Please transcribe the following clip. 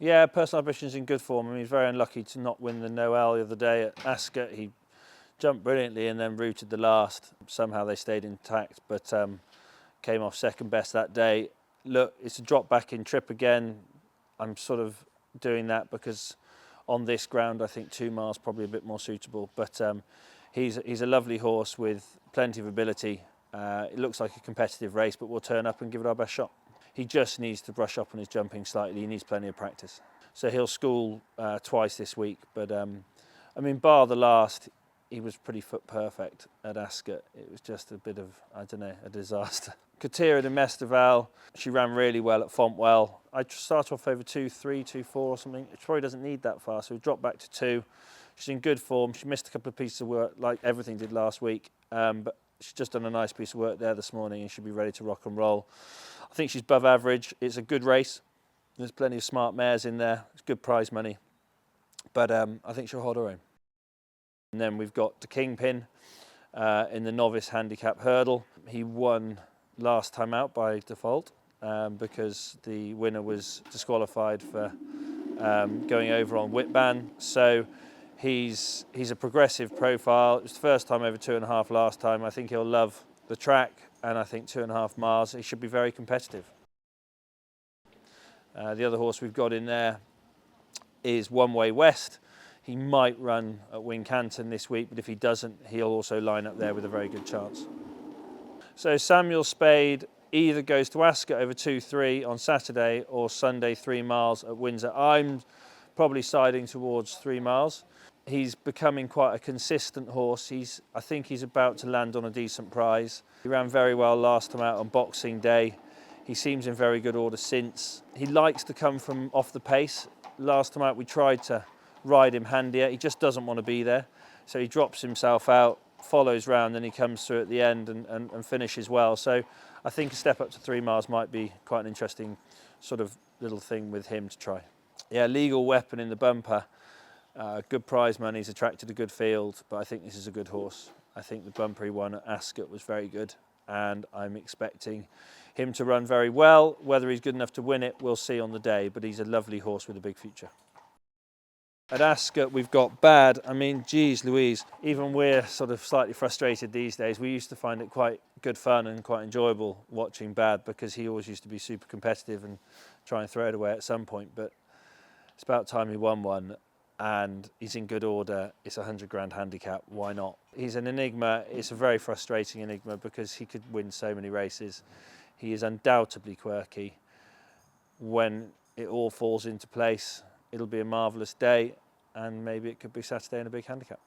Yeah, personal ambition's in good form. I mean, he's very unlucky to not win the Noel the other day at Ascot. He jumped brilliantly and then routed the last. Somehow they stayed intact, but came off second best that day. Look, it's a drop back in trip again. I'm sort of doing that because on this ground I think 2 miles probably a bit more suitable, but he's a lovely horse with plenty of ability. It looks like a competitive race, but we'll turn up and give it our best shot. He just needs to brush up on his jumping slightly. He needs plenty of practice. So he'll school twice this week, but I mean, bar the last, he was pretty foot perfect at Ascot. It was just a bit of, I don't know, a disaster. Katira Du Mestivel, she ran really well at Fontwell. I start off over 2.3, 2.4 or something. It probably doesn't need that far, so we dropped back to 2. She's in good form. She missed a couple of pieces of work, like everything did last week, but she's just done a nice piece of work there this morning and should be ready to rock and roll. I think she's above average. It's a good race. There's plenty of smart mares in there. It's good prize money, but I think she'll hold her own. And then we've got the Kingpin in the novice handicap hurdle. He won last time out by default because the winner was disqualified for going over on whip ban. So he's a progressive profile. It was the first time over 2.5 last time. I think he'll love the track, and I think 2.5 miles he should be very competitive. The other horse we've got in there is Oneway West. He might run at Wincanton this week, but if he doesn't, he'll also line up there with a very good chance. So Samuel Spade either goes to Ascot over 2.3 on Saturday or Sunday 3 miles at Windsor. I'm probably siding towards 3 miles. He's becoming quite a consistent horse. I think he's about to land on a decent prize. He ran very well last time out on Boxing Day. He seems in very good order since. He likes to come from off the pace. Last time out we tried to ride him handier. He just doesn't want to be there. So he drops himself out, follows round, and he comes through at the end and finishes well. So I think a step up to 3 miles might be quite an interesting sort of little thing with him to try. Yeah, Legal Weapon in the bumper. Good prize money, he's attracted a good field, but I think this is a good horse. I think the bumper he won at Ascot was very good, and I'm expecting him to run very well. Whether he's good enough to win it, we'll see on the day, but he's a lovely horse with a big future. At Ascot, we've got Bad. I mean, geez Louise, even we're sort of slightly frustrated these days. We used to find it quite good fun and quite enjoyable watching Bad because he always used to be super competitive and try and throw it away at some point, but it's about time he won one. And he's in good order. It's a 100 grand handicap. Why not? He's an enigma. It's a very frustrating enigma because he could win so many races. He is undoubtedly quirky. When it all falls into place, it'll be a marvellous day, and maybe it could be Saturday in a big handicap.